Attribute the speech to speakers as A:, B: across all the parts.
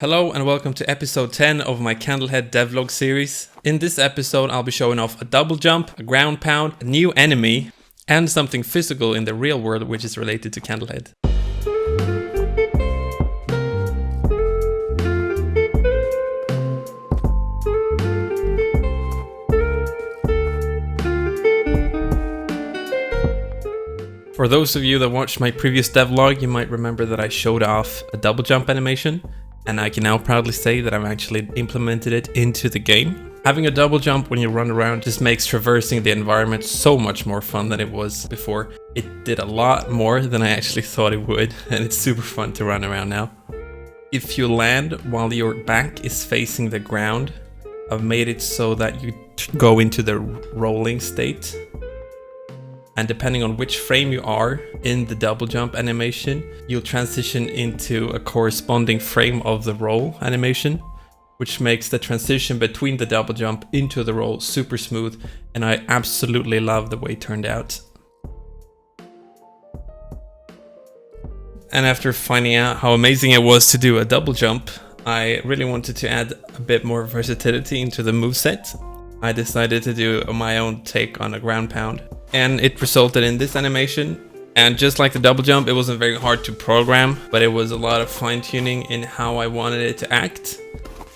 A: Hello and welcome to episode 10 of my Candlehead Devlog series. In this episode I'll be showing off a double jump, a ground pound, a new enemy, and something physical in the real world which is related to Candlehead. For those of you that watched my previous devlog, you might remember that I showed off a double jump animation. And I can now proudly say that I've actually implemented it into the game. Having a double jump when you run around just makes traversing the environment so much more fun than it was before. It did a lot more than I actually thought it would, and it's super fun to run around now. If you land while your back is facing the ground, I've made it so that you go into the rolling state. And depending on which frame you are in the double jump animation, you'll transition into a corresponding frame of the roll animation, which makes the transition between the double jump into the roll super smooth, and I absolutely love the way it turned out. And after finding out how amazing it was to do a double jump, I really wanted to add a bit more versatility into the moveset. I decided to do my own take on a ground pound. And it resulted in this animation. And just like the double jump, it wasn't very hard to program, but it was a lot of fine-tuning in how I wanted it to act.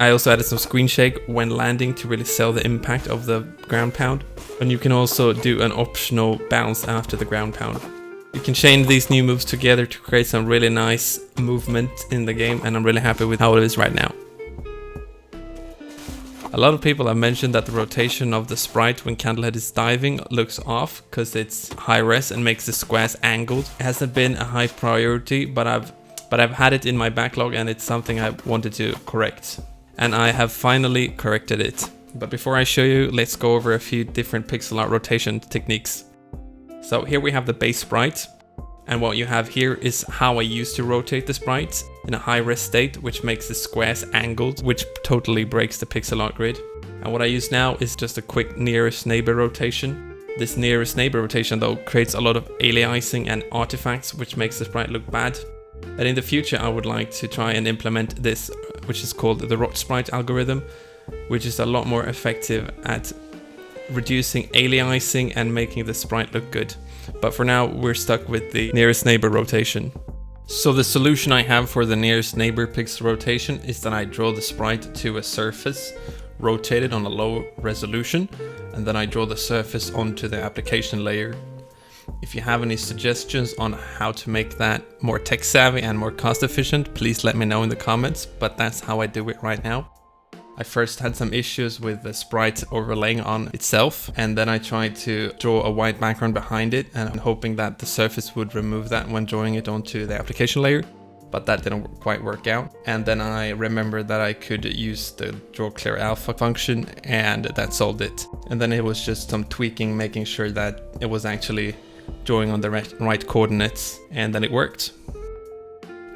A: I also added some screen shake when landing to really sell the impact of the ground pound. And you can also do an optional bounce after the ground pound. You can chain these new moves together to create some really nice movement in the game, and I'm really happy with how it is right now. A lot of people have mentioned that the rotation of the sprite when Candlehead is diving looks off because it's high res and makes the squares angled. It hasn't been a high priority, but I've had it in my backlog and it's something I wanted to correct. And I have finally corrected it. But before I show you, let's go over a few different pixel art rotation techniques. So here we have the base sprite. And what you have here is how I used to rotate the sprites in a high-res state, which makes the squares angled, which totally breaks the pixel art grid. And what I use now is just a quick nearest neighbor rotation. This nearest neighbor rotation though creates a lot of aliasing and artifacts, which makes the sprite look bad. And in the future I would like to try and implement this, which is called the rot sprite algorithm, which is a lot more effective at reducing aliasing and making the sprite look good. But for now we're stuck with the nearest neighbor rotation. So the solution I have for the nearest neighbor pixel rotation is that I draw the sprite to a surface rotated on a low resolution, and then I draw the surface onto the application layer. If you have any suggestions on how to make that more tech savvy and more cost efficient, please let me know in the comments, but that's how I do it right now. I first had some issues with the sprite overlaying on itself, and then I tried to draw a white background behind it, and I'm hoping that the surface would remove that when drawing it onto the application layer, but that didn't quite work out. And then I remembered that I could use the draw clear alpha function, and that solved it. And then it was just some tweaking, making sure that it was actually drawing on the right coordinates, and then it worked.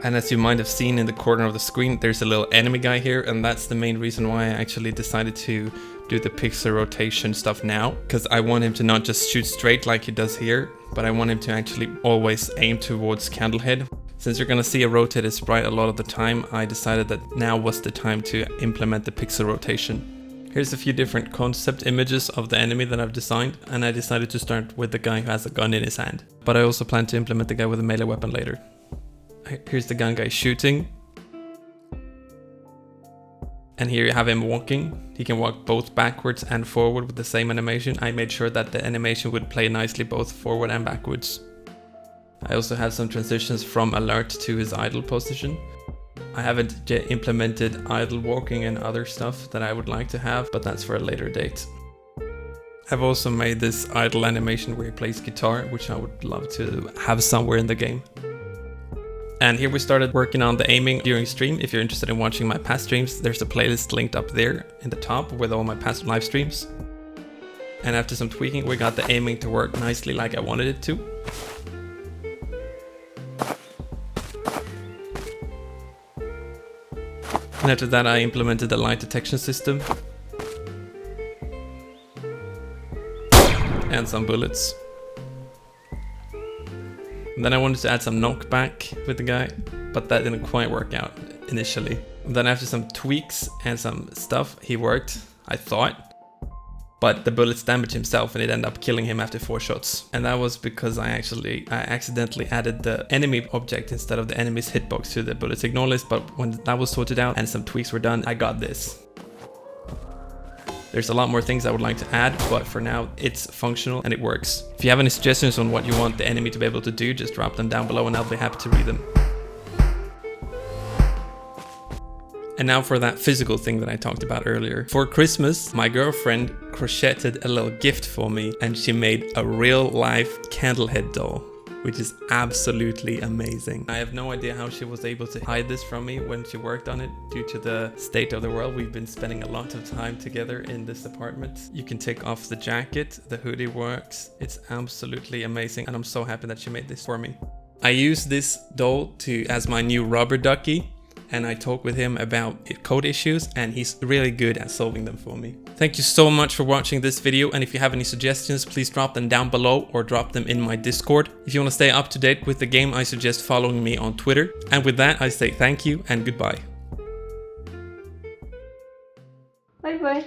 A: And as you might have seen in the corner of the screen, there's a little enemy guy here, and that's the main reason why I actually decided to do the pixel rotation stuff now, because I want him to not just shoot straight like he does here, but I want him to actually always aim towards Candlehead. Since you're gonna see a rotated sprite a lot of the time, I decided that now was the time to implement the pixel rotation. Here's a few different concept images of the enemy that I've designed, and I decided to start with the guy who has a gun in his hand. But I also plan to implement the guy with a melee weapon later. Here's the gun guy shooting. And here you have him walking. He can walk both backwards and forward with the same animation. I made sure that the animation would play nicely both forward and backwards. I also have some transitions from alert to his idle position. I haven't yet implemented idle walking and other stuff that I would like to have, but that's for a later date. I've also made this idle animation where he plays guitar, which I would love to have somewhere in the game. And here we started working on the aiming during stream. If you're interested in watching my past streams, there's a playlist linked up there in the top with all my past live streams. And after some tweaking, we got the aiming to work nicely like I wanted it to. And after that, I implemented the light detection system. And some bullets. And then I wanted to add some knockback with the guy, but that didn't quite work out initially. Then after some tweaks and some stuff, he worked, I thought. But the bullets damaged himself and it ended up killing him after 4 shots. And that was because I accidentally added the enemy object instead of the enemy's hitbox to the bullet signal list. But when that was sorted out and some tweaks were done, I got this. There's a lot more things I would like to add, but for now it's functional and it works. If you have any suggestions on what you want the enemy to be able to do, just drop them down below and I'll be happy to read them. And now for that physical thing that I talked about earlier. For Christmas, my girlfriend crocheted a little gift for me and she made a real life Candlehead doll, which is absolutely amazing. I have no idea how she was able to hide this from me when she worked on it due to the state of the world. We've been spending a lot of time together in this apartment. You can take off the jacket, the hoodie works. It's absolutely amazing and I'm so happy that she made this for me. I use this doll as my new rubber ducky. And I talk with him about code issues and he's really good at solving them for me. Thank you so much for watching this video, and if you have any suggestions, please drop them down below or drop them in my Discord. If you want to stay up to date with the game, I suggest following me on Twitter. And with that, I say thank you and goodbye.
B: Bye bye.